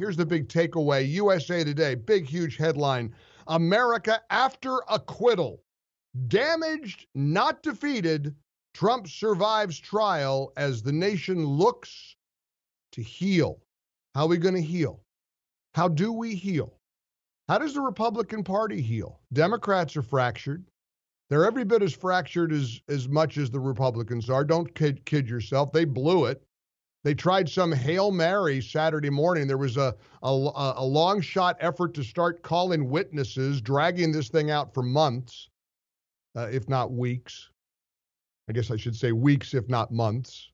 Here's the big takeaway. USA Today, big, huge headline. America after acquittal. Damaged, not defeated. Trump survives trial as the nation looks to heal. How are we going to heal? How do we heal? How does the Republican Party heal? Democrats are fractured. They're every bit as fractured as much as the Republicans are. Don't kid yourself. They blew it. They tried some Hail Mary Saturday morning. There was a long shot effort to start calling witnesses, dragging this thing out for months, if not weeks. I guess I should say weeks, if not months.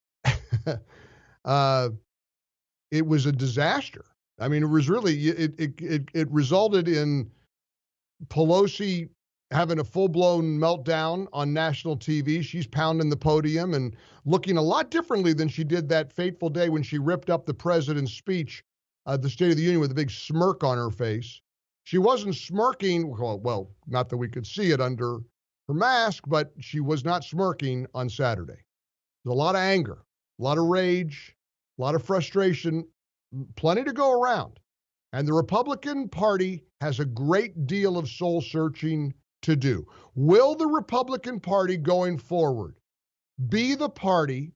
It was a disaster. I mean, it was really, it resulted in Pelosi having a full-blown meltdown on national TV. She's pounding the podium and looking a lot differently than she did that fateful day when she ripped up the president's speech, the State of the Union, with a big smirk on her face. She wasn't smirking, well, not that we could see it under her mask, but she was not smirking on Saturday. There's a lot of anger, a lot of rage, a lot of frustration, plenty to go around. And the Republican Party has a great deal of soul searching to do. Will the Republican Party going forward be the party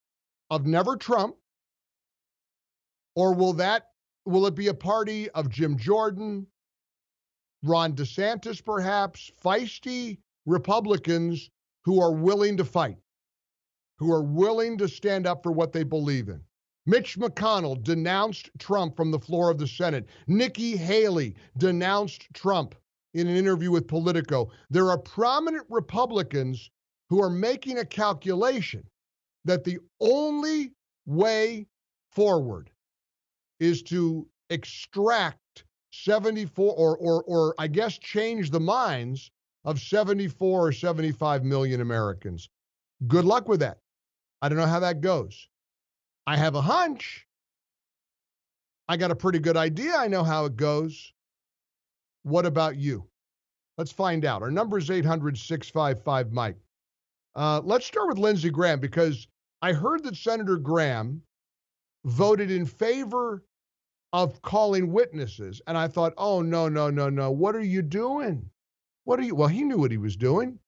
of never Trump, or will it be a party of Jim Jordan, Ron DeSantis perhaps, feisty Republicans who are willing to fight, who are willing to stand up for what they believe in? Mitch McConnell denounced Trump from the floor of the Senate. Nikki Haley denounced Trump in an interview with Politico. There are prominent Republicans who are making a calculation that the only way forward is to extract 74 or I guess change the minds of 74 or 75 million Americans. Good luck with that. I don't know how that goes. I have a hunch. I got a pretty good idea. I know how it goes. What about you? Let's find out. Our number is 800-655-MIKE. Let's start with Lindsey Graham, because I heard that Senator Graham voted in favor of calling witnesses. And I thought, oh, no. What are you doing? Well, he knew what he was doing.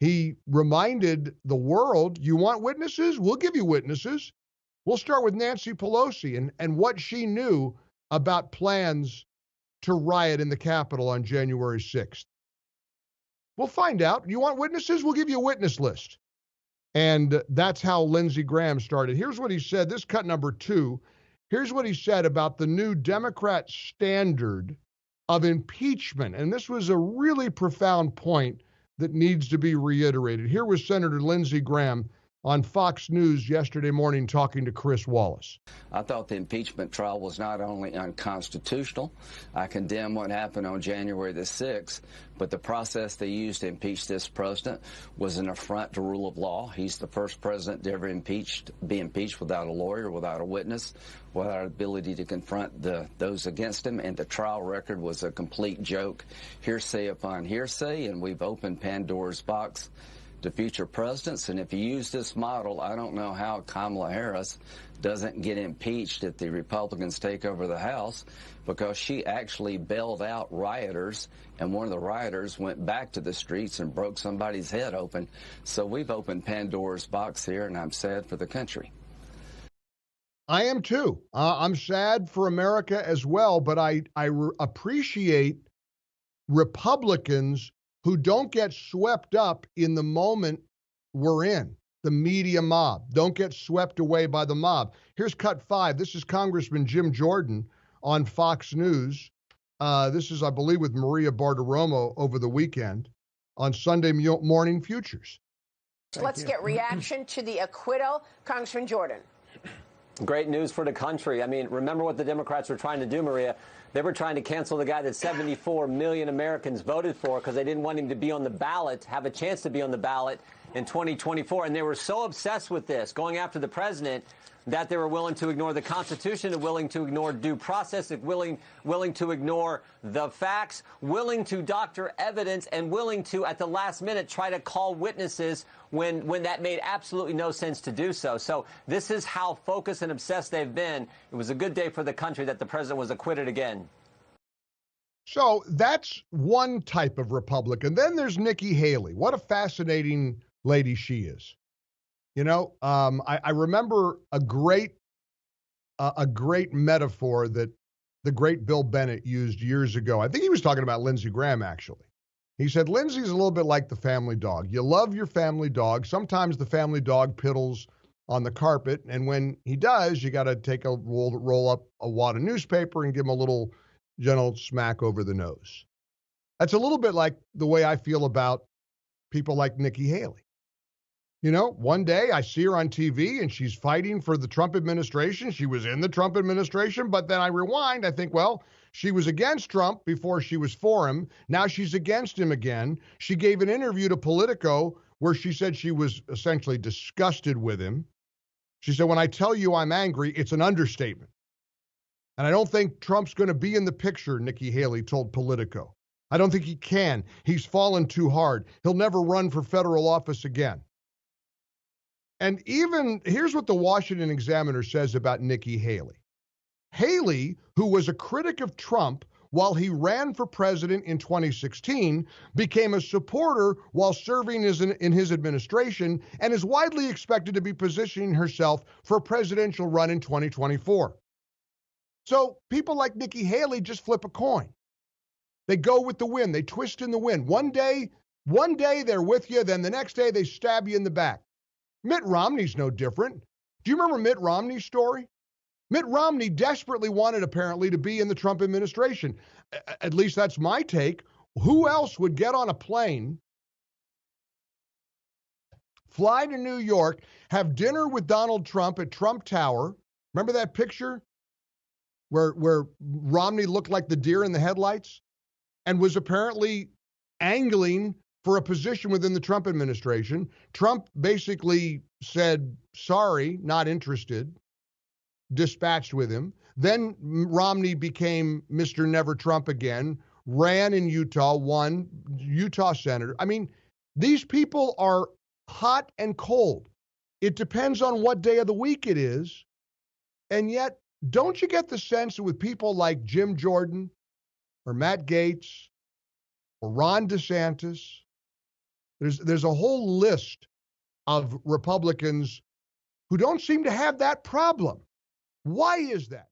He reminded the world, you want witnesses? We'll give you witnesses. We'll start with Nancy Pelosi and what she knew about plans to riot in the Capitol on January 6th. We'll find out. You want witnesses? We'll give you a witness list. And that's how Lindsey Graham started. Here's what he said. This cut number 2. Here's what he said about the new Democrat standard of impeachment. And this was a really profound point that needs to be reiterated. Here was Senator Lindsey Graham on Fox News yesterday morning talking to Chris Wallace. I thought the impeachment trial was not only unconstitutional, I condemn what happened on January the 6th, but the process they used to impeach this president was an affront to rule of law. He's the first president to ever be impeached without a lawyer, without a witness, without ability to confront those against him, and the trial record was a complete joke, hearsay upon hearsay, and we've opened Pandora's box to future presidents. And if you use this model, I don't know how Kamala Harris doesn't get impeached if the Republicans take over the House, because she actually bailed out rioters, and one of the rioters went back to the streets and broke somebody's head open. So we've opened Pandora's box here, and I'm sad for the country. I am too. I'm sad for America as well, but I appreciate Republicans who don't get swept up in the moment we're in, the media mob. Don't get swept away by the mob. Here's cut 5. This is Congressman Jim Jordan on Fox News. This is, I believe, with Maria Bartiromo over the weekend on Sunday Morning Futures. Let's get reaction to the acquittal. Congressman Jordan. Great news for the country. I mean, remember what the Democrats were trying to do, Maria. They were trying to cancel the guy that 74 million Americans voted for because they didn't want him to be on the ballot, have a chance to be on the ballot in 2024. And they were so obsessed with this, going after the president, that they were willing to ignore the Constitution, and willing to ignore due process, and willing to ignore the facts, willing to doctor evidence, and willing to, at the last minute, try to call witnesses when that made absolutely no sense to do so. So this is how focused and obsessed they've been. It was a good day for the country that the president was acquitted again. So that's one type of Republican. Then there's Nikki Haley. What a fascinating lady she is. You know, I remember a great metaphor that the great Bill Bennett used years ago. I think he was talking about Lindsey Graham, actually. He said, Lindsey's a little bit like the family dog. You love your family dog. Sometimes the family dog piddles on the carpet, and when he does, you got to take a roll up a wad of newspaper and give him a little gentle smack over the nose. That's a little bit like the way I feel about people like Nikki Haley. You know, one day I see her on TV and she's fighting for the Trump administration. She was in the Trump administration, but then I rewind. I think, well, she was against Trump before she was for him. Now she's against him again. She gave an interview to Politico where she said she was essentially disgusted with him. She said, when I tell you I'm angry, it's an understatement. And I don't think Trump's going to be in the picture, Nikki Haley told Politico. I don't think he can. He's fallen too hard. He'll never run for federal office again. And even, here's what the Washington Examiner says about Nikki Haley. Haley, who was a critic of Trump while he ran for president in 2016, became a supporter while serving in his administration and is widely expected to be positioning herself for a presidential run in 2024. So people like Nikki Haley just flip a coin. They go with the wind. They twist in the wind. One day they're with you, then the next day they stab you in the back. Mitt Romney's no different. Do you remember Mitt Romney's story? Mitt Romney desperately wanted, apparently, to be in the Trump administration. At least that's my take. Who else would get on a plane, fly to New York, have dinner with Donald Trump at Trump Tower? Remember that picture where Romney looked like the deer in the headlights and was apparently angling for a position within the Trump administration? Trump basically said, sorry, not interested, dispatched with him. Then Romney became Mr. Never Trump again, ran in Utah, won, Utah senator. I mean, these people are hot and cold. It depends on what day of the week it is. And yet, don't you get the sense that with people like Jim Jordan or Matt Gaetz or Ron DeSantis, there's a whole list of Republicans who don't seem to have that problem. Why is that?